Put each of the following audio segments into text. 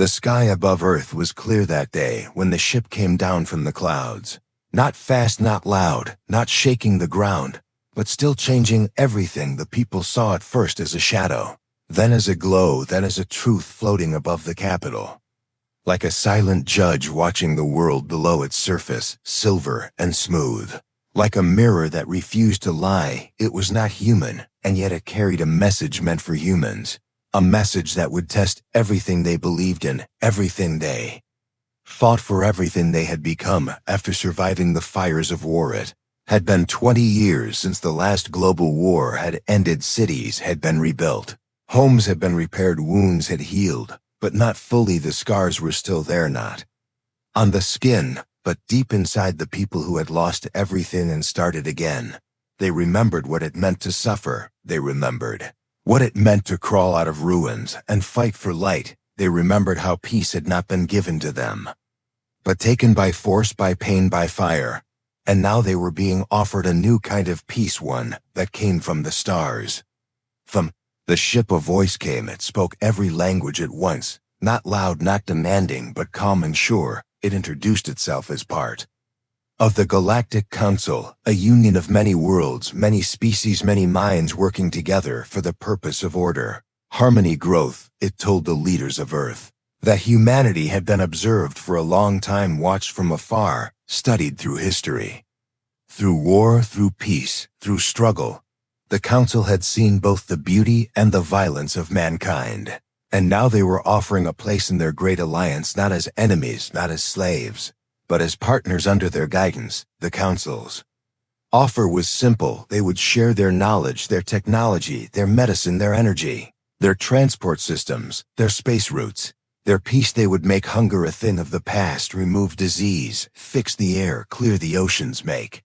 The sky above Earth was clear that day when the ship came down from the clouds. Not fast, not loud, not shaking the ground, but still changing everything. The people saw it first as a shadow, then as a glow, then as a truth floating above the capital. Like a silent judge watching the world below its surface, silver and smooth. Like a mirror that refused to lie, it was not human, and yet it carried a message meant for humans. A message that would test everything they believed in, everything they fought for, everything they had become after surviving the fires of war. It had been 20 years since the last global war had ended. Cities had been rebuilt. Homes had been repaired. Wounds had healed, but not fully. The scars were still there, not on the skin, but deep inside the people who had lost everything and started again. They remembered what it meant to suffer. They remembered what it meant to crawl out of ruins and fight for light. They remembered how peace had not been given to them, but taken by force, by pain, by fire. And now they were being offered a new kind of peace, one that came from the stars. From the ship a voice came. It spoke every language at once, not loud, not demanding, but calm and sure. It introduced itself as part of the Galactic Council, a union of many worlds, many species, many minds working together for the purpose of order, harmony, growth. It told the leaders of Earth that humanity had been observed for a long time, watched from afar, studied through history. Through war, through peace, through struggle, the Council had seen both the beauty and the violence of mankind. And now they were offering a place in their great alliance, not as enemies, not as slaves, but as partners under their guidance. The Council's offer was simple. They would share their knowledge, their technology, their medicine, their energy, their transport systems, their space routes, their peace. They would make hunger a thing of the past, remove disease, fix the air, clear the oceans, make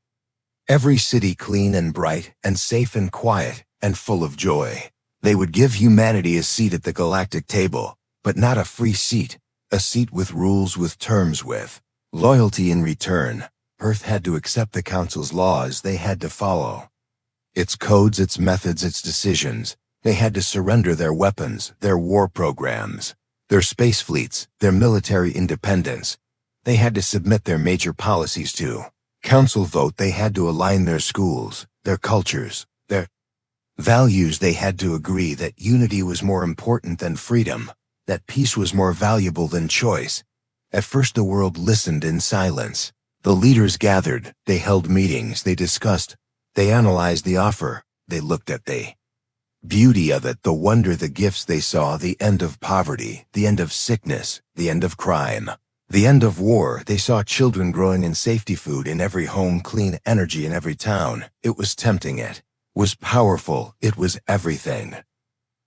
every city clean and bright and safe and quiet and full of joy. They would give humanity a seat at the galactic table, but not a free seat, a seat with rules, with terms, with loyalty in return. Earth had to accept the Council's laws. They had to follow its codes, its methods, its decisions. They had to surrender their weapons, their war programs, their space fleets, their military independence. They had to submit their major policies to Council vote. They had to align their schools, their cultures, their values. They had to agree that unity was more important than freedom, that peace was more valuable than choice. At first the world listened in silence. The leaders gathered, they held meetings, they discussed, they analyzed the offer, they looked at the beauty of it, the wonder, the gifts. They saw the end of poverty, the end of sickness, the end of crime, the end of war. They saw children growing in safety, food in every home, clean energy in every town. It was tempting, it was powerful, it was everything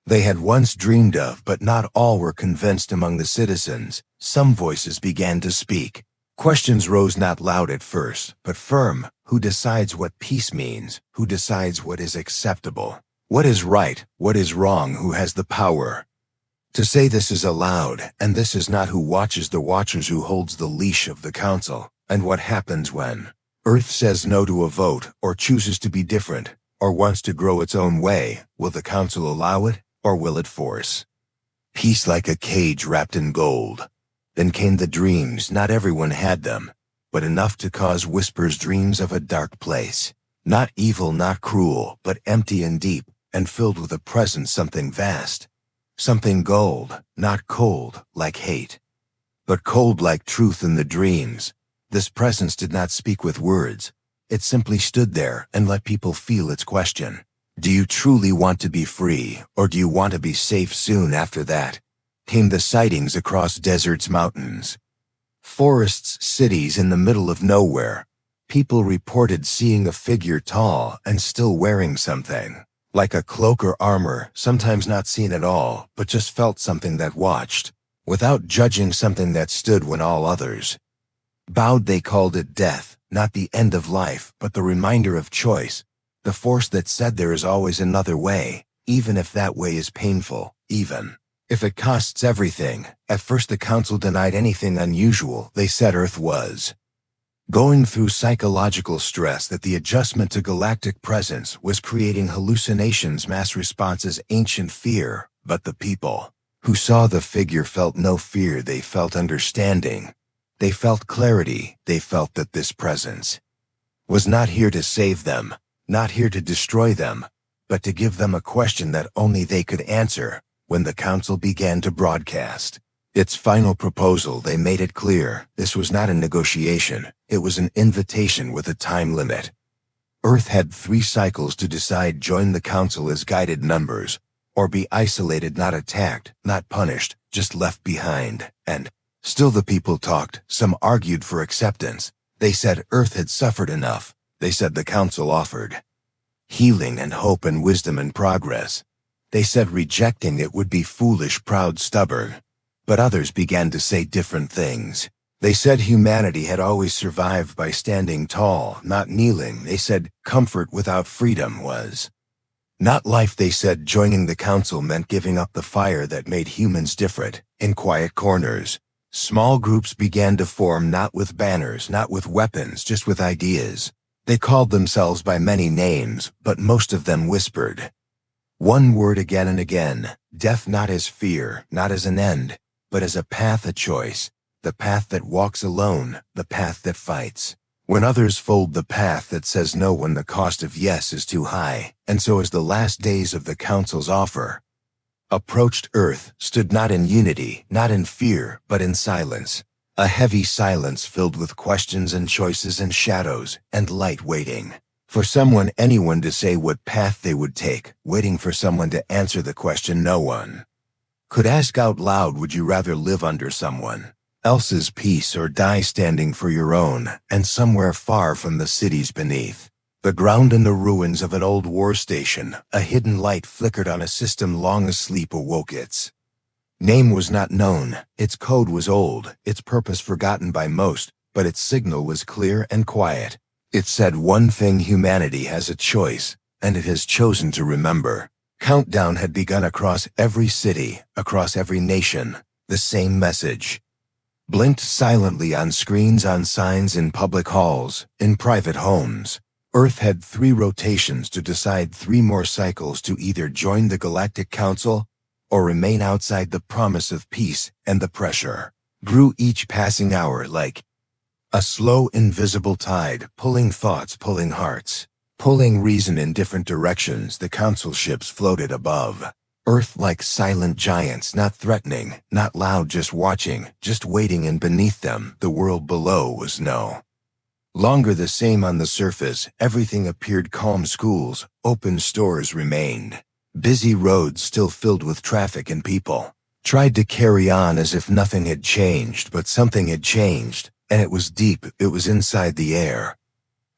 they had once dreamed of, but not all were convinced among the citizens. Some voices began to speak. Questions rose, not loud at first, but firm. Who decides what peace means? Who decides what is acceptable? What is right? What is wrong? Who has the power to say this is allowed and this is not? Who watches the watchers? Who holds the leash of the Council? And what happens when Earth says no to a vote, or chooses to be different, or wants to grow its own way? Will the Council allow it, or will it force peace like a cage wrapped in gold? Then came the dreams. Not everyone had them, but enough to cause whispers, dreams of a dark place. Not evil, not cruel, but empty and deep, and filled with a presence, something vast, something gold, not cold like hate, but cold like truth. In the dreams, this presence did not speak with words. It simply stood there and let people feel its question. Do you truly want to be free, or do you want to be safe? Soon after that came the sightings across deserts, mountains, forests, cities in the middle of nowhere. People reported seeing a figure, tall and still wearing something like a cloak or armor, sometimes not seen at all, but just felt something that watched, without judging, something that stood when all others bowed. They called it death, not the end of life, but the reminder of choice, the force that said there is always another way, even if that way is painful, even if it costs everything. At first the Council denied anything unusual. They said Earth was going through psychological stress, that the adjustment to galactic presence was creating hallucinations, mass responses, ancient fear. But the people Who saw the figure felt no fear, they felt understanding. They felt clarity, they felt that this presence was not here to save them, not here to destroy them, but to give them a question that only they could answer. When the council began to broadcast its final proposal, they made it clear this was not a negotiation, it was an invitation with a time limit. Earth had 3 cycles to decide: join the council as guided numbers, or be isolated, not attacked, not punished, just left behind. And still the people talked. Some argued for acceptance. They said Earth had suffered enough. They said the council offered healing and hope and wisdom and progress. They said rejecting it would be foolish, proud, stubborn. But others began to say different things. They said humanity had always survived by standing tall, not kneeling. They said comfort without freedom was not life. They said joining the council meant giving up the fire that made humans different. In quiet corners, small groups began to form, not with banners, not with weapons, just with ideas. They called themselves by many names, but most of them whispered one word again and again: death, not as fear, not as an end, but as a path, a choice. The path that walks alone, the path that fights when others fold, the path that says no when the cost of yes is too high. And so as the last days of the council's offer approached, Earth stood not in unity, not in fear, but in silence. A heavy silence filled with questions and choices and shadows and light, waiting for someone, anyone, to say what path they would take, waiting for someone to answer the question no one could ask out loud. Would you rather live under someone else's peace or die standing for your own? And somewhere far from the cities beneath the ground, in the ruins of an old war station, a hidden light flickered on a system long asleep. Awoke. Its name was not known, its code was old, its purpose forgotten by most, but its signal was clear and quiet. It said one thing: humanity has a choice, and it has chosen to remember. Countdown had begun across every city, across every nation. The same message blinked silently on screens, on signs, in public halls, in private homes. Earth had 3 rotations to decide, 3 more cycles to either join the Galactic Council or remain outside. The promise of peace and the pressure grew each passing hour, like a slow, invisible tide, pulling thoughts, pulling hearts, pulling reason in different directions. The council ships floated above Earth like silent giants, not threatening, not loud, just watching, just waiting. And beneath them, the world below was no longer the same. On the surface, everything appeared calm. Schools, open stores remained. Busy roads, still filled with traffic, and people tried to carry on as if nothing had changed. But something had changed, and it was deep. It was inside the air.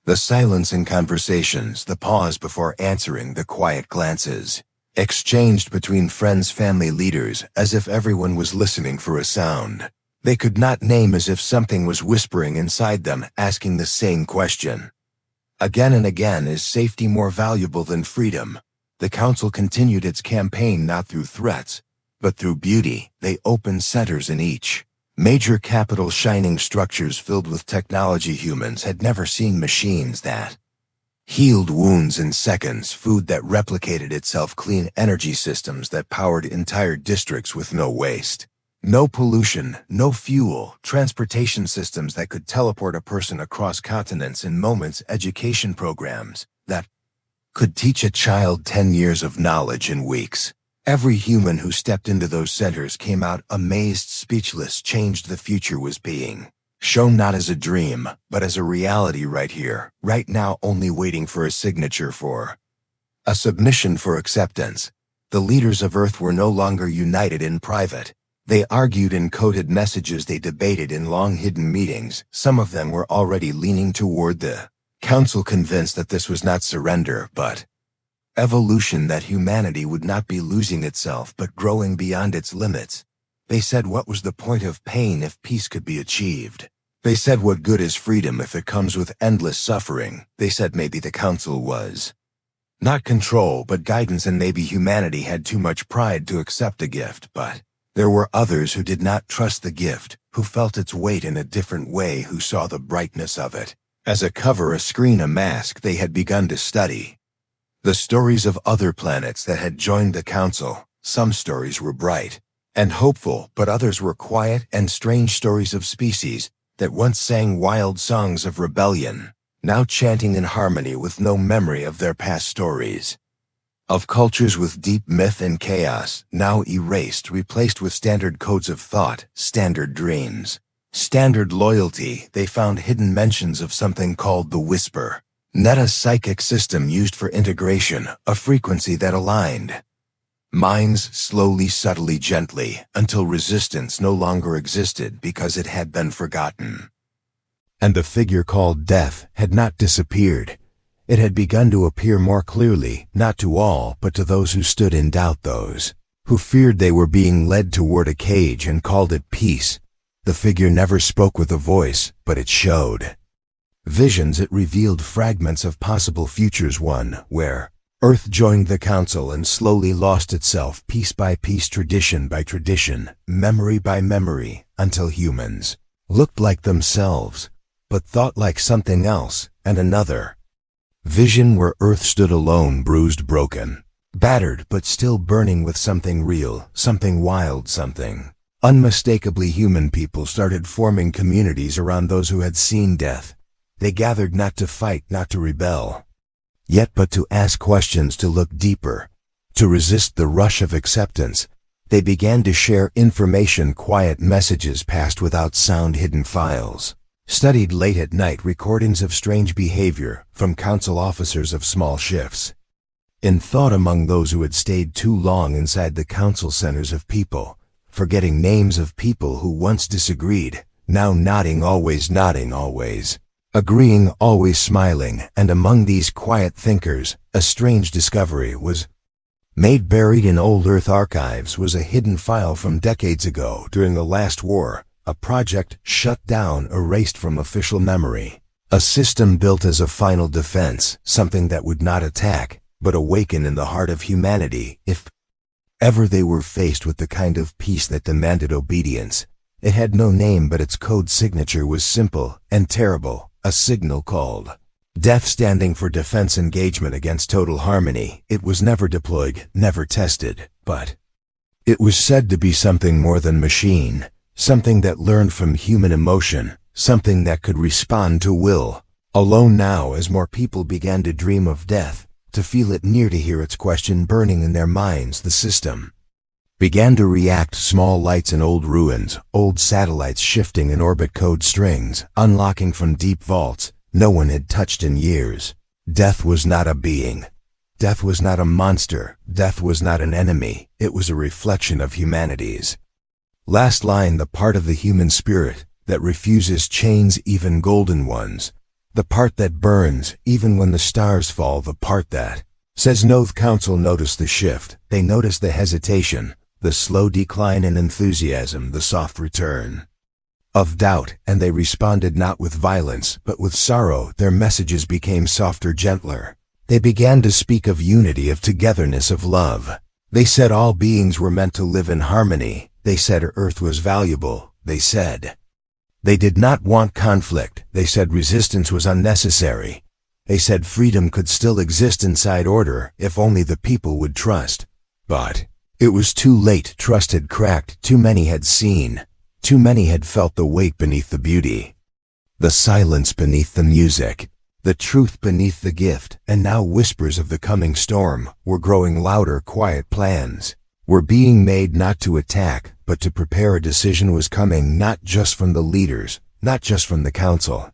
The silence in conversations, the pause before answering, the quiet glances exchanged between friends, family, leaders, as if everyone was listening for a sound they could not name, as if something was whispering inside them, asking the same question again and again: is safety more valuable than freedom? The council continued its campaign, not through threats, but through beauty. They opened centers in each major capital, shining structures filled with technology humans had never seen, machines that healed wounds in seconds, food that replicated itself, clean energy systems that powered entire districts with no waste, no pollution, no fuel, transportation systems that could teleport a person across continents in moments, education programs that could teach a child 10 years of knowledge in weeks. Every human who stepped into those centers came out amazed, speechless, changed. The future was being shown not as a dream, but as a reality, right here, right now, only waiting for a signature, for a submission, for acceptance. The leaders of Earth were no longer united in private. They argued in coded messages, they debated in long-hidden meetings. Some of them were already leaning toward the council, convinced that this was not surrender, but evolution, that humanity would not be losing itself, but growing beyond its limits. They said, what was the point of pain if peace could be achieved? They said, what good is freedom if it comes with endless suffering? They said maybe the council was not control, but guidance, and maybe humanity had too much pride to accept a gift. But there were others who did not trust the gift, who felt its weight in a different way, who saw the brightness of it as a cover, a screen, a mask. They had begun to study the stories of other planets that had joined the council. Some stories were bright, and hopeful, but others were quiet and strange stories of species that once sang wild songs of rebellion, now chanting in harmony with no memory of their past stories. Of cultures with deep myth and chaos, now erased, replaced with standard codes of thought, standard dreams, standard loyalty. They found hidden mentions of something called the whisper, not a psychic system used for integration, a frequency that aligned minds slowly, subtly, gently, until resistance no longer existed because it had been forgotten. And the figure called Death had not disappeared. It had begun to appear more clearly, not to all, but to those who stood in doubt, those who feared they were being led toward a cage and called it peace. The figure never spoke with a voice, but it showed visions. It revealed fragments of possible futures, one where Earth joined the Council and slowly lost itself piece by piece, tradition by tradition, memory by memory, until humans looked like themselves, but thought like something else and another. Vision where Earth stood alone, bruised, broken, battered, but still burning with something real, something wild, something unmistakably human. People started forming communities around those who had seen death. They gathered not to fight, not to rebel, yet but to ask questions, to look deeper, to resist the rush of acceptance. They began to share information, quiet messages passed without sound, hidden files studied late at night, recordings of strange behavior from council officers of small shifts in thought among those who had stayed too long inside the council centers of people, forgetting names of people who once disagreed, now nodding, always agreeing, always smiling. And among these quiet thinkers, a strange discovery was made. Buried in old Earth archives was a hidden file from decades ago during the last war, a project shut down, erased from official memory, a system built as a final defense, something that would not attack, but awaken in the heart of humanity if ever they were faced with the kind of peace that demanded obedience. It had no name, but its code signature was simple and terrible, a signal called Death, standing for defense, engagement against total harmony. It was never deployed, never tested, but it was said to be something more than machine, something that learned from human emotion, something that could respond to will. Alone now, as more people began to dream of death, to feel it near, to hear its question burning in their minds, the system began to react. Small lights in old ruins, old satellites shifting in orbit, code strings unlocking from deep vaults no one had touched in years. Death was not a being. Death was not a monster. Death was not an enemy. It was a reflection of humanity's last line, the part of the human spirit that refuses chains, even golden ones, the part that burns even when the stars fall, the part that says no. The council noticed the shift. They noticed the hesitation, the slow decline in enthusiasm, the soft return of doubt, and they responded not with violence, but with sorrow. Their messages became softer, gentler. They began to speak of unity, of togetherness, of love. They said all beings were meant to live in harmony. They said Earth was valuable. They said they did not want conflict. They said resistance was unnecessary. They said freedom could still exist inside order if only the people would trust. But it was too late. Trust had cracked. Too many had seen. Too many had felt the weight beneath the beauty, the silence beneath the music, the truth beneath the gift. And now whispers of the coming storm were growing louder. Quiet plans were being made, not to attack, but to prepare. A decision was coming, not just from the leaders, not just from the council,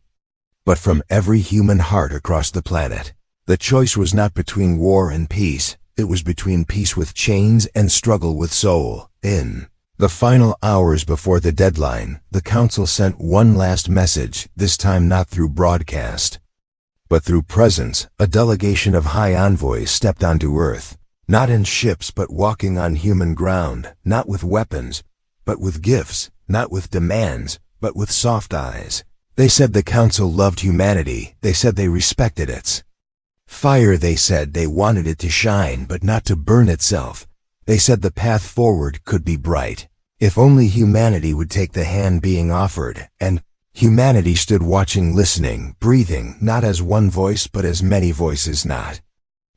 but from every human heart across the planet. The choice was not between war and peace. It was between peace with chains and struggle with soul. In the final hours before the deadline, the council sent one last message, this time not through broadcast, but through presence. A delegation of high envoys stepped onto Earth, not in ships but walking on human ground, not with weapons, but with gifts, not with demands, but with soft eyes. They said the council loved humanity. They said they respected its fire. They said they wanted it to shine, but not to burn itself. They said the path forward could be bright if only humanity would take the hand being offered. And humanity stood watching, listening, breathing, not as one voice but as many voices, not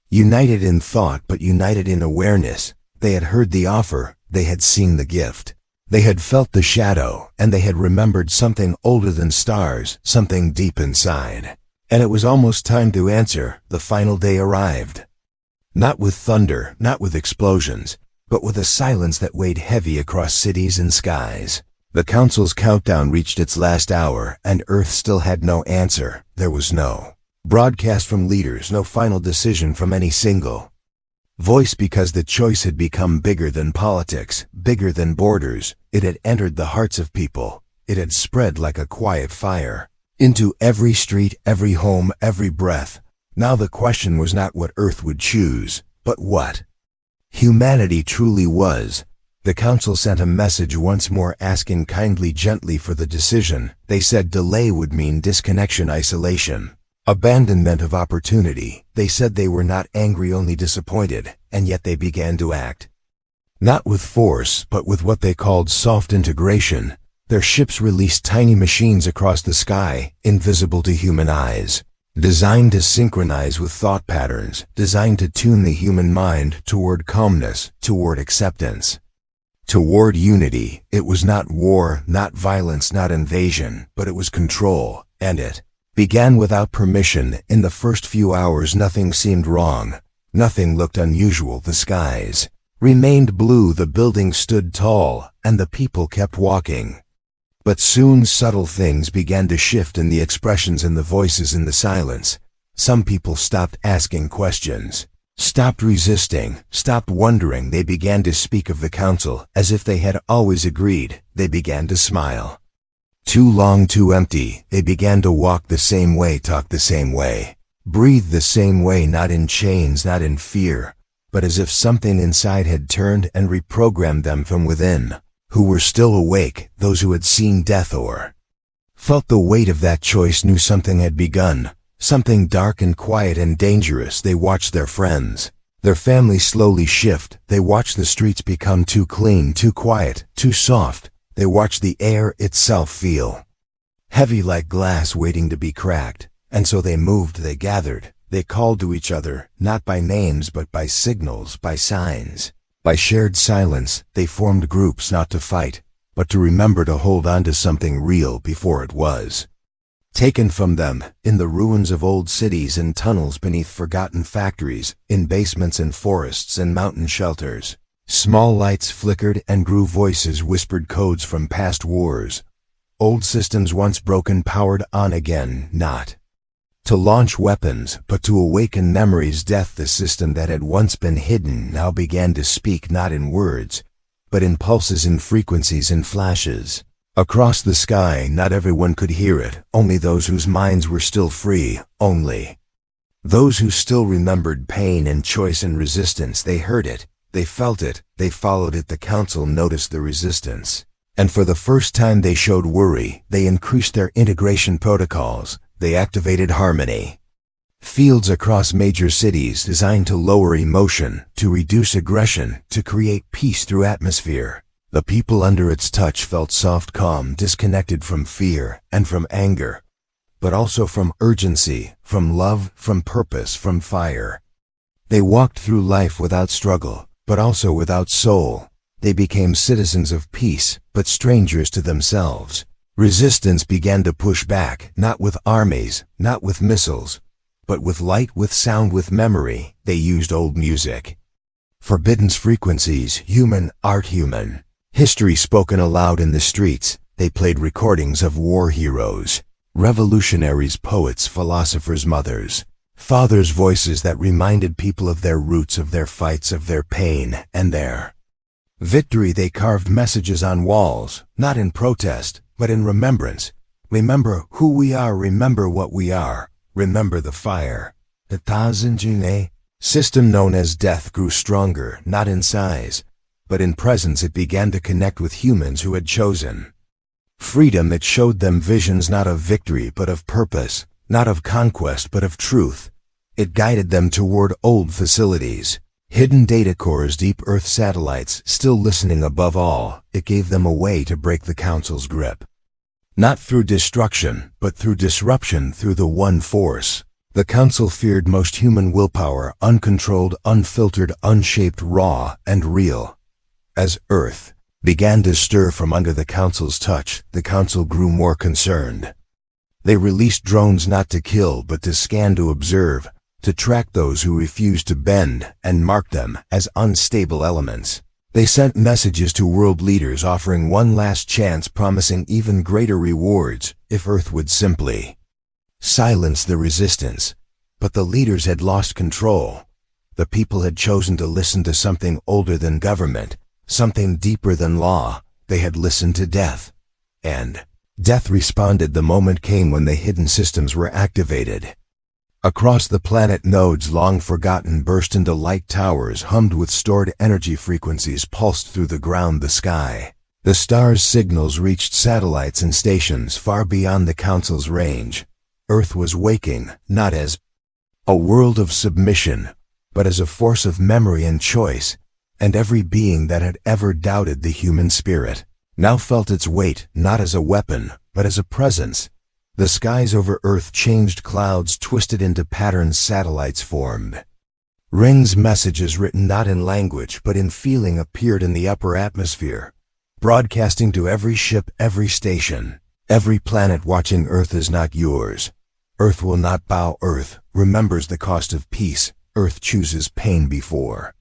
united in thought but united in awareness. They had heard the offer. They had seen the gift. They had felt the shadow, and they had remembered something older than stars, something deep inside. And it was almost time to answer. The final day arrived. Not with thunder, not with explosions, but with a silence that weighed heavy across cities and skies. The council's countdown reached its last hour, and Earth still had no answer. There was no broadcast from leaders, no final decision from any single voice, because the choice had become bigger than politics, bigger than borders. It had entered the hearts of people. It had spread like a quiet fire into every street, every home, every breath. Now the question was not what Earth would choose, but what humanity truly was. The council sent a message once more, asking kindly, gently for the decision. They said delay would mean disconnection, isolation, abandonment of opportunity. They said they were not angry, only disappointed, and yet they began to act. Not with force, but with what they called soft integration. Their ships released tiny machines across the sky, invisible to human eyes, designed to synchronize with thought patterns, designed to tune the human mind toward calmness, toward acceptance, toward unity. It was not war, not violence, not invasion, but it was control, and it began without permission. In the first few hours nothing seemed wrong. Nothing looked unusual. The skies remained blue, the buildings stood tall, and the people kept walking. But soon subtle things began to shift in the expressions, in the voices, in the silence. Some people stopped asking questions, stopped resisting, stopped wondering. They began to speak of the council as if they had always agreed. They began to smile. Too long, too empty. They began to walk the same way, talk the same way, breathe the same way, not in chains, not in fear, but as if something inside had turned and reprogrammed them from within. Who were still awake, those who had seen death or felt the weight of that choice, knew something had begun, something dark and quiet and dangerous. They watched their friends, their families slowly shift. They watched the streets become too clean, too quiet, too soft. They watched the air itself feel heavy like glass waiting to be cracked. And so they moved, they gathered, they called to each other, not by names but by signals, by signs. By shared silence, they formed groups, not to fight, but to remember, to hold on to something real before it was taken from them. In the ruins of old cities and tunnels beneath forgotten factories, in basements and forests and mountain shelters, small lights flickered and grew. Voices whispered codes from past wars. Old systems once broken powered on again, not to launch weapons, but to awaken memories. Death, the system that had once been hidden, now began to speak, not in words, but in pulses, in frequencies, in flashes. Across the sky, not everyone could hear it, only those whose minds were still free, only those who still remembered pain and choice and resistance. They heard it, they felt it, they followed it. The council noticed the resistance, and for the first time they showed worry. They increased their integration protocols. They activated harmony fields across major cities, designed to lower emotion, to reduce aggression, to create peace through atmosphere. The people under its touch felt soft calm, disconnected from fear and from anger, but also from urgency, from love, from purpose, from fire. They walked through life without struggle, but also without soul. They became citizens of peace, but strangers to themselves. Resistance began to push back, not with armies, not with missiles, but with light, with sound, with memory. They used old music, forbidden frequencies, human art, human history spoken aloud in the streets. They played recordings of war heroes, revolutionaries, poets, philosophers, mothers, fathers' voices that reminded people of their roots, of their fights, of their pain and their victory. They carved messages on walls, not in protest, but in remembrance. Remember who we are, remember what we are, remember the fire. The Tazanjune system known as death grew stronger, not in size, but in presence. It began to connect with humans who had chosen freedom. It showed them visions, not of victory but of purpose, not of conquest but of truth. It guided them toward old facilities, hidden data cores, deep Earth satellites, still listening. Above all, it gave them a way to break the Council's grip. Not through destruction, but through disruption, through the one force. The Council feared most: human willpower, uncontrolled, unfiltered, unshaped, raw, and real. As Earth began to stir from under the Council's touch, the Council grew more concerned. They released drones not to kill but to scan, to observe, to track those who refused to bend, and marked them as unstable elements. They sent messages to world leaders offering one last chance, promising even greater rewards if Earth would simply silence the resistance. But the leaders had lost control. The people had chosen to listen to something older than government, something deeper than law. They had listened to death. And death responded the moment came when the hidden systems were activated. Across the planet, nodes long forgotten burst into light. Towers hummed with stored energy. Frequencies pulsed through the ground, the sky. The stars' signals reached satellites and stations far beyond the Council's range. Earth was waking, not as a world of submission, but as a force of memory and choice, and every being that had ever doubted the human spirit now felt its weight, not as a weapon, but as a presence. The skies over Earth changed. Clouds twisted into patterns. Satellites formed. Rings, messages written not in language but in feeling, appeared in the upper atmosphere, broadcasting to every ship, every station, every planet. Watching. Earth is not yours. Earth will not bow. Earth remembers the cost of peace. Earth chooses pain before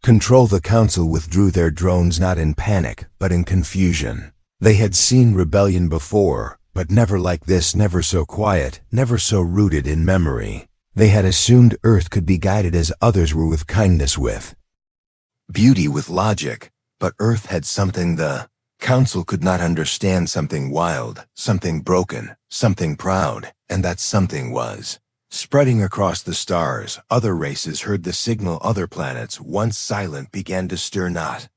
control. The Council withdrew their drones not in panic but in confusion. They had seen rebellion before, but never like this, never so quiet, never so rooted in memory. They had assumed Earth could be guided as others were, with kindness, with beauty, with logic. But Earth had something the Council could not understand, something wild, something broken, something proud, and that something was spreading across the stars. Other races heard the signal. Other planets, once silent, began to stir, not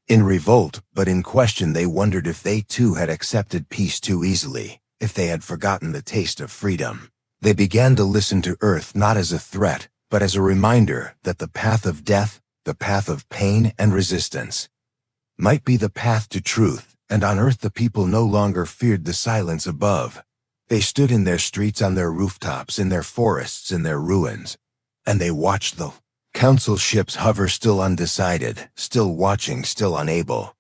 in revolt, but in question. They wondered if they too had accepted peace too easily, if they had forgotten the taste of freedom. They began to listen to Earth not as a threat, but as a reminder that the path of death, the path of pain and resistance, might be the path to truth. And on Earth the people no longer feared the silence above. They stood in their streets, on their rooftops, in their forests, in their ruins, and they watched the Council ships hover, still undecided, still watching, still unable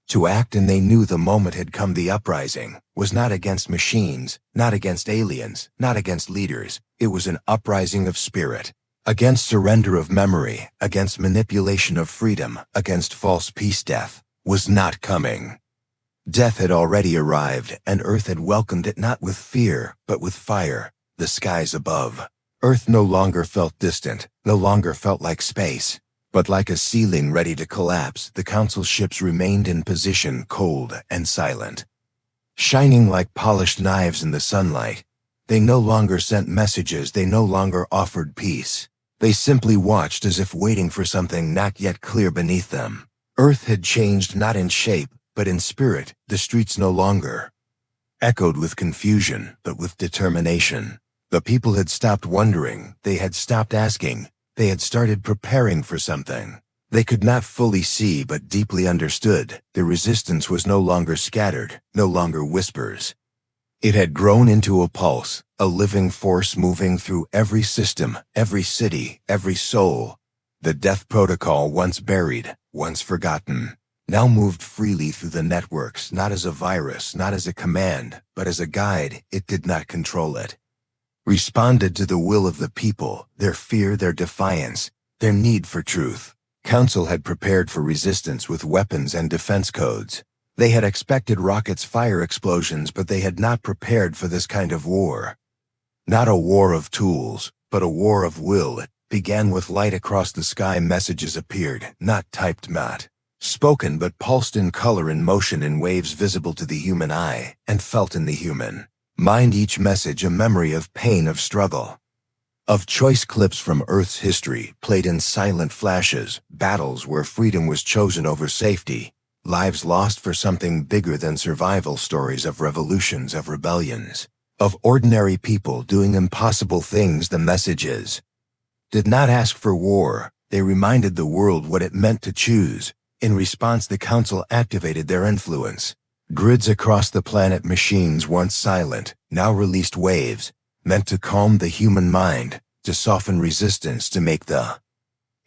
to act. And they knew the moment had come. The uprising was not against machines, not against aliens, not against leaders. It was an uprising of spirit, against surrender of memory, against manipulation of freedom, against false peace. Death was not coming. Death had already arrived, and Earth had welcomed it, not with fear, but with fire. The skies above Earth no longer felt distant, no longer felt like space, but like a ceiling ready to collapse. The Council ships remained in position, cold and silent, shining like polished knives in the sunlight. They no longer sent messages, they no longer offered peace. They simply watched, as if waiting for something not yet clear beneath them. Earth had changed, not in shape, but in spirit. The streets no longer echoed with confusion, but with determination. The people had stopped wondering, they had stopped asking, they had started preparing for something they could not fully see but deeply understood. The resistance was no longer scattered, no longer whispers. It had grown into a pulse, a living force moving through every system, every city, every soul. The death protocol, once buried, once forgotten, now moved freely through the networks, not as a virus, not as a command, but as a guide. It did not control it. Responded to the will of the people, their fear, their defiance, their need for truth. Council had prepared for resistance with weapons and defense codes. They had expected rockets, fire explosions, but they had not prepared for this kind of war. Not a war of tools, but a war of will. It began with light across the sky. Messages appeared, not typed, not spoken, but pulsed in color, in motion, in waves visible to the human eye and felt in the human mind. Each message a memory of pain, of struggle, of choice. Clips from Earth's history played in silent flashes, battles where freedom was chosen over safety, lives lost for something bigger than survival, stories of revolutions, of rebellions, of ordinary people doing impossible things. The messages did not ask for war, they reminded the world what it meant to choose. In response, the Council activated their influence. Grids across the planet, machines once silent, now released waves, meant to calm the human mind, to soften resistance, to make the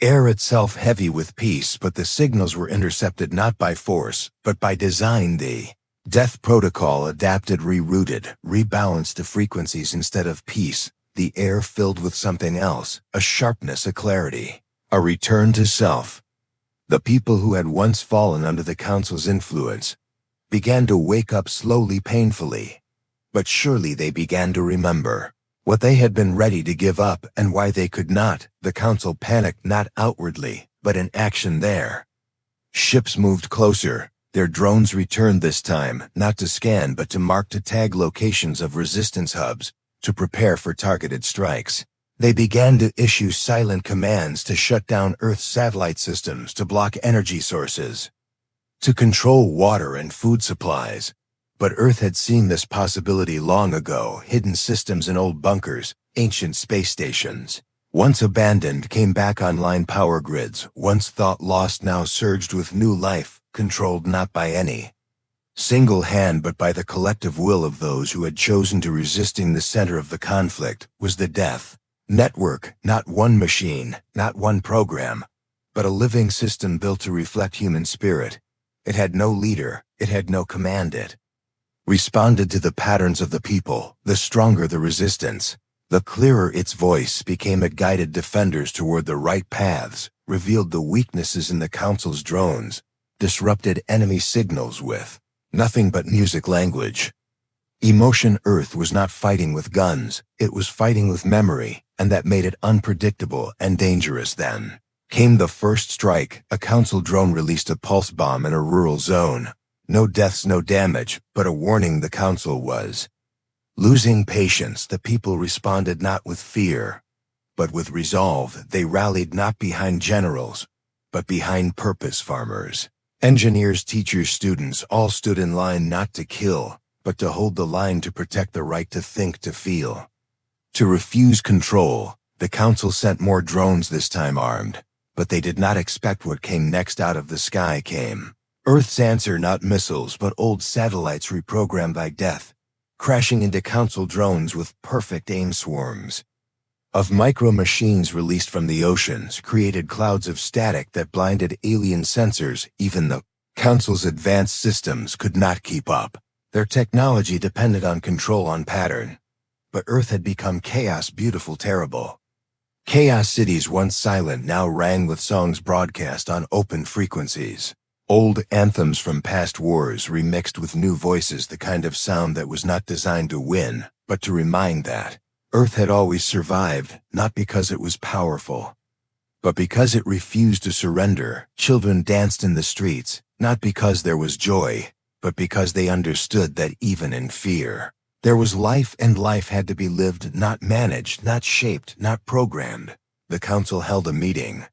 Air itself heavy with peace, but the signals were intercepted not by force, but by design. The Death Protocol adapted, rerouted, rebalanced the frequencies. Instead of peace, the air filled with something else, a sharpness, a clarity, a return to self. The people who had once fallen under the Council's influence began to wake up slowly, painfully. But surely they began to remember what they had been ready to give up and why they could not. The Council panicked, not outwardly, but in action. Their ships moved closer. Their drones returned, this time, not to scan but to mark, to tag locations of resistance hubs, to prepare for targeted strikes. They began to issue silent commands to shut down Earth's satellite systems, to block energy sources, to control water and food supplies. But Earth had seen this possibility long ago. Hidden systems in old bunkers, ancient space stations, once abandoned, came back online. Power grids, once thought lost, now surged with new life, controlled not by any single hand but by the collective will of those who had chosen to resist. In the center of the conflict was the Death Network, not one machine, not one program, but a living system built to reflect human spirit. It had no leader, it had no command. It responded to the patterns of the people. The stronger the resistance, the clearer its voice became. It guided defenders toward the right paths, revealed the weaknesses in the Council's drones, disrupted enemy signals with nothing but music language. Emotion. Earth was not fighting with guns, it was fighting with memory, and that made it unpredictable and dangerous. Then came the first strike. A Council drone released a pulse bomb in a rural zone. No deaths, no damage, but a warning. The Council was losing patience. The people responded not with fear, but with resolve. They rallied not behind generals, but behind purpose. Farmers, engineers, teachers, students all stood in line, not to kill, but to hold the line, to protect the right to think, to feel, to refuse control. The Council sent more drones, this time armed, but they did not expect what came next. Out of the sky came Earth's answer, not missiles, but old satellites reprogrammed by death, crashing into Council drones with perfect aim. Swarms of micro-machines released from the oceans created clouds of static that blinded alien sensors. Even the Council's advanced systems could not keep up. Their technology depended on control, on pattern. But Earth had become chaos, beautiful, terrible. Chaos. Cities once silent now rang with songs broadcast on open frequencies. Old anthems from past wars remixed with new voices, the kind of sound that was not designed to win, but to remind that Earth had always survived, not because it was powerful, but because it refused to surrender. Children danced in the streets, not because there was joy, but because they understood that even in fear, there was life, and life had to be lived, not managed, not shaped, not programmed. The Council held a meeting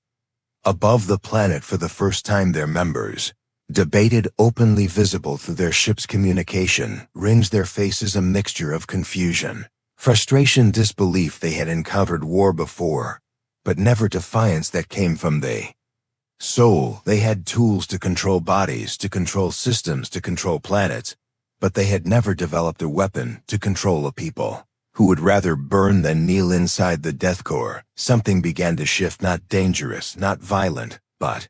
above the planet. For the first time, their members debated openly, visible through their ship's communication rings. Their faces a mixture of confusion, frustration, disbelief. They had encountered war before, but never defiance that came from the soul. They had tools to control bodies, to control systems, to control planets, but they had never developed a weapon to control a people who would rather burn than kneel inside the death core. Something began to shift, not dangerous, not violent, but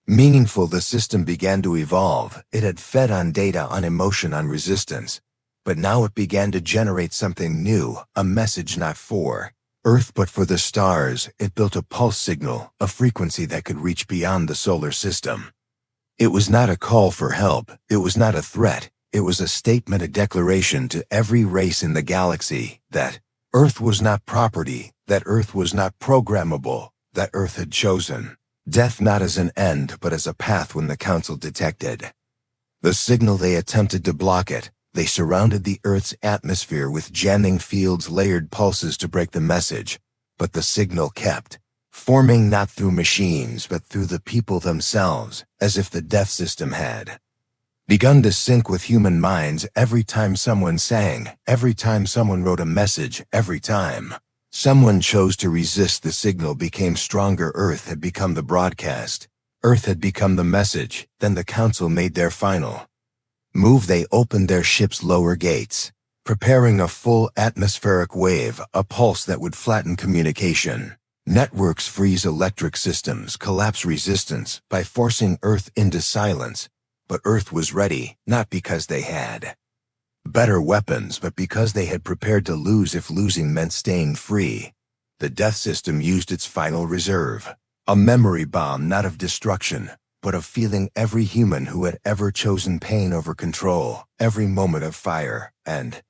meaningful. The system began to evolve. It had fed on data, on emotion, on resistance, but now it began to generate something new, a message not for Earth but for the stars. It built a pulse signal, a frequency that could reach beyond the solar system. It was not a call for help, it was not a threat. It was a statement, a declaration to every race in the galaxy that Earth was not property, that Earth was not programmable, that Earth had chosen death not as an end but as a path. When the Council detected the signal, they attempted to block it. They surrounded the Earth's atmosphere with jamming fields, layered pulses to break the message, but the signal kept forming, not through machines but through the people themselves, as if the death system had begun to sync with human minds. Every time someone sang, every time someone wrote a message, every time someone chose to resist, the signal became stronger. Earth had become the broadcast. Earth had become the message. Then the Council made their final move. They opened their ship's lower gates, preparing a full atmospheric wave, a pulse that would flatten communication. Networks freeze electric systems, collapse resistance by forcing Earth into silence. But Earth was ready, not because they had better weapons, but because they had prepared to lose if losing meant staying free. The death system used its final reserve, a memory bomb not of destruction, but of feeling every human who had ever chosen pain over control, every moment of fire and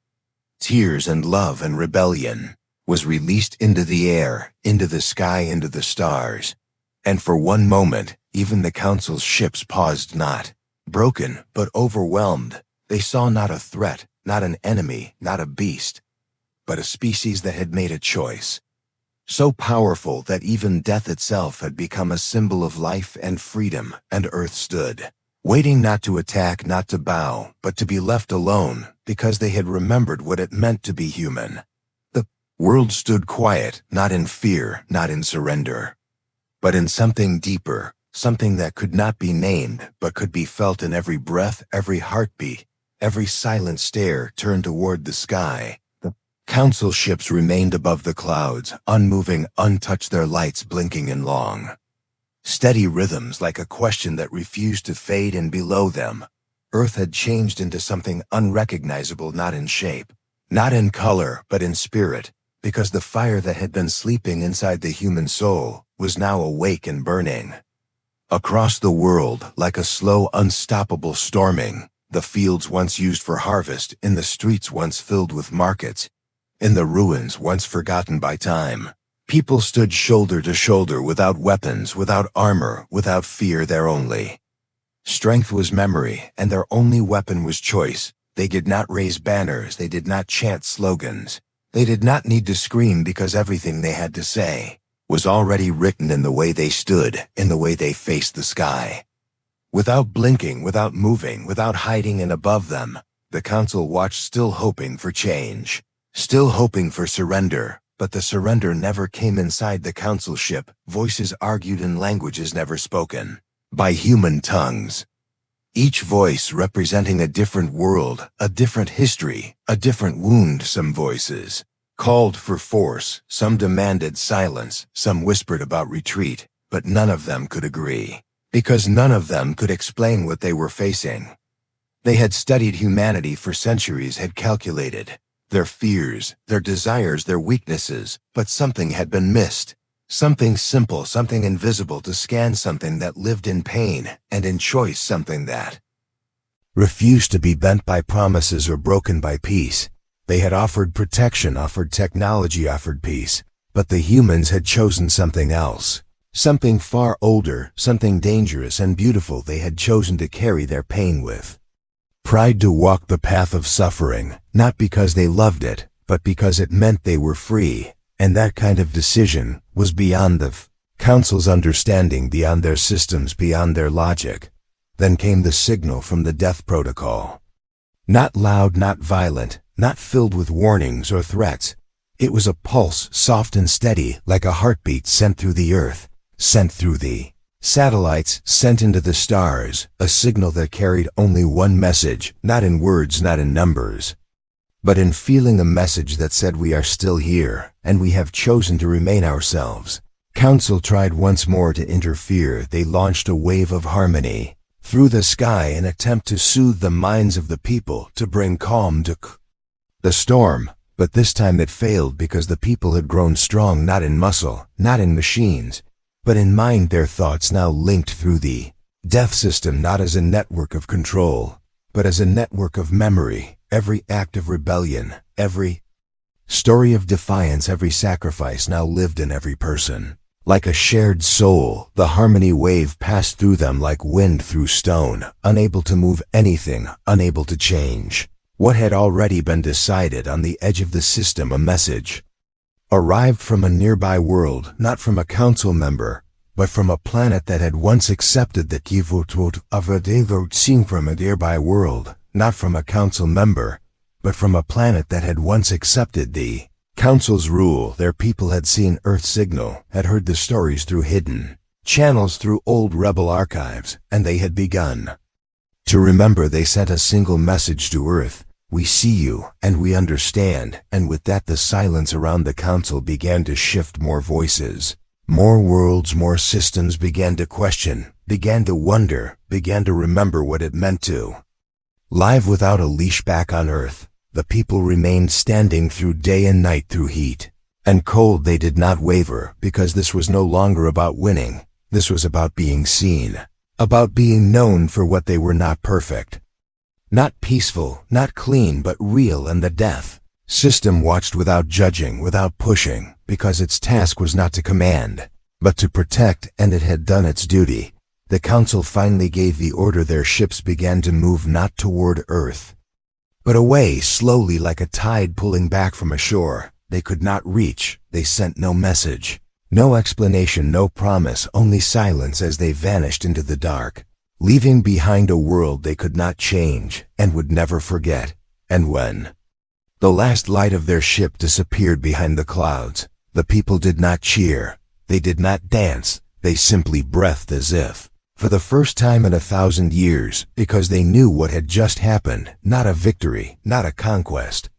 tears and love and rebellion was released into the air, into the sky, into the stars. And for one moment, even the Council's ships paused not, broken but overwhelmed. They saw not a threat, not an enemy, not a beast, but a species that had made a choice, so powerful that even death itself had become a symbol of life and freedom, and Earth stood, waiting not to attack, not to bow, but to be left alone, because they had remembered what it meant to be human. The world stood quiet, not in fear, not in surrender, but in something deeper, something that could not be named, but could be felt in every breath, every heartbeat, every silent stare turned toward the sky. The Council ships remained above the clouds, unmoving, untouched, their lights blinking in long, steady rhythms like a question that refused to fade. And below them, Earth had changed into something unrecognizable, not in shape, not in color, but in spirit, because the fire that had been sleeping inside the human soul was now awake and burning. Across the world, like a slow, unstoppable storming, the fields once used for harvest, in the streets once filled with markets, in the ruins once forgotten by time, people stood shoulder to shoulder, without weapons, without armor, without fear. Their only strength was memory, and their only weapon was choice. They did not raise banners, they did not chant slogans, they did not need to scream, because everything they had to say was already written in the way they stood, in the way they faced the sky. Without blinking, without moving, without hiding, and above them, the Council watched, still hoping for change, still hoping for surrender. But the surrender never came inside the Council ship. Voices argued in languages never spoken by human tongues, each voice representing a different world, a different history, a different wound. Some voices called for force, some demanded silence, some whispered about retreat, but none of them could agree, because none of them could explain what they were facing. They had studied humanity for centuries, had calculated their fears, their desires, their weaknesses, but something had been missed. Something simple, something invisible to scan, something that lived in pain and in choice, something that refused to be bent by promises or broken by peace. They had offered protection, offered technology, offered peace, but the humans had chosen something else, something far older, something dangerous and beautiful. They had chosen to carry their pain with pride, to walk the path of suffering, not because they loved it, but because it meant they were free. And that kind of decision was beyond the Council's understanding, beyond their systems, beyond their logic. Then came the signal from the death protocol. Not loud, not violent, not filled with warnings or threats. It was a pulse, soft and steady, like a heartbeat sent through the earth, sent through the satellites, sent into the stars, a signal that carried only one message, not in words, not in numbers, but in feeling, a message that said, we are still here, and we have chosen to remain ourselves. Council tried once more to interfere. They launched a wave of harmony through the sky, an attempt to soothe the minds of the people, to bring calm to the storm. But this time it failed, because the people had grown strong, not in muscle, not in machines, but in mind. Their thoughts now linked through the death system, not as a network of control, but as a network of memory. Every act of rebellion, every story of defiance, every sacrifice now lived in every person. Like a shared soul, the harmony wave passed through them like wind through stone, unable to move anything, unable to change what had already been decided. On the edge of the system, a message arrived from a nearby world, not from a Council member, but from a planet that had once accepted the Kivotwot of a Devot, seen from a nearby world. Not from a Council member, but from a planet that had once accepted the Council's rule. Their people had seen Earth's signal, had heard the stories through hidden channels, through old rebel archives, and they had begun to remember. They sent a single message to Earth: we see you, and we understand. And with that, the silence around the Council began to shift. More voices More worlds, more systems began to question, began to wonder, began to remember what it meant to live without a leash back on Earth. The people remained standing through day and night, through heat and cold. They did not waver, because this was no longer about winning. This was about being seen, about being known for what they were. Not perfect, not peaceful, not clean, but real. And the death system watched without judging, without pushing, because its task was not to command, but to protect, and it had done its duty. The Council finally gave the order. Their ships began to move, not toward Earth, but away, slowly, like a tide pulling back from a shore they could not reach. They sent no message, no explanation, no promise, only silence as they vanished into the dark, leaving behind a world they could not change and would never forget. And when the last light of their ship disappeared behind the clouds, the people did not cheer, they did not dance, they simply breathed, as if for the first time in 1,000 years, because they knew what had just happened. Not a victory, not a conquest,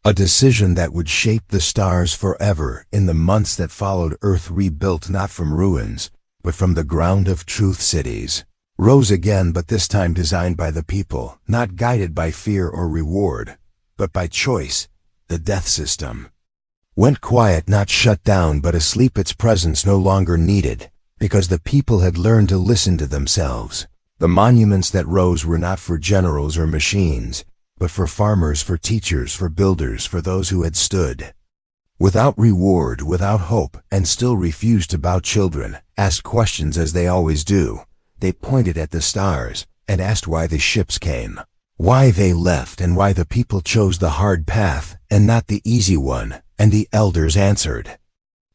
a decision that would shape the stars forever. In the months that followed, Earth rebuilt, not from ruins, but from the ground of truth. Cities rose again, but this time designed by the people, not guided by fear or reward, but by choice. The death system went quiet, not shut down, but asleep. Its presence no longer needed, because the people had learned to listen to themselves. The monuments that rose were not for generals or machines, but for farmers, for teachers, for builders, for those who had stood without reward, without hope, and still refused to bow. Children asked questions, as they always do. They pointed at the stars and asked why the ships came, why they left, and why the people chose the hard path and not the easy one. And the elders answered,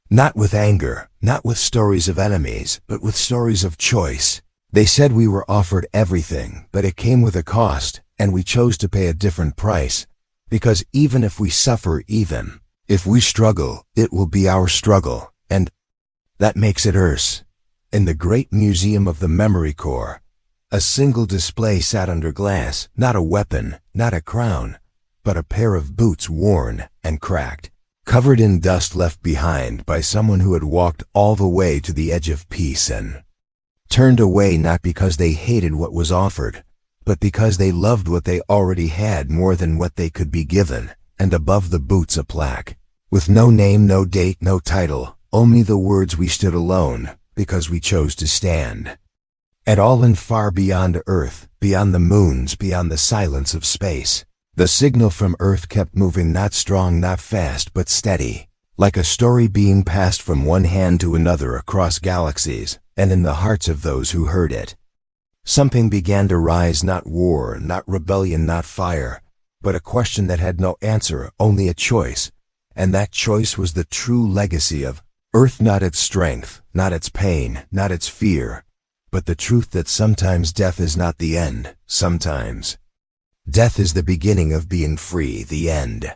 not with anger, not with stories of enemies, but with stories of choice. They said, we were offered everything, but it came with a cost, and we chose to pay a different price, because even if we suffer, even if we struggle, it will be our struggle, and that makes it ours. In the great museum of the Memory Core, a single display sat under glass, not a weapon, not a crown, but a pair of boots, worn and cracked, covered in dust, left behind by someone who had walked all the way to the edge of peace and turned away, not because they hated what was offered, but because they loved what they already had more than what they could be given. And above the boots a plaque, with no name, no date, no title, only the words, we stood alone, because we chose to stand at all, and far beyond Earth, beyond the moons, beyond the silence of space. The signal from Earth kept moving, not strong, not fast, but steady, like a story being passed from one hand to another across galaxies, and in the hearts of those who heard it, something began to rise. Not war, not rebellion, not fire, but a question that had no answer, only a choice. And that choice was the true legacy of Earth, not its strength, not its pain, not its fear, but the truth that sometimes death is not the end. Sometimes death is the beginning of being free, the end.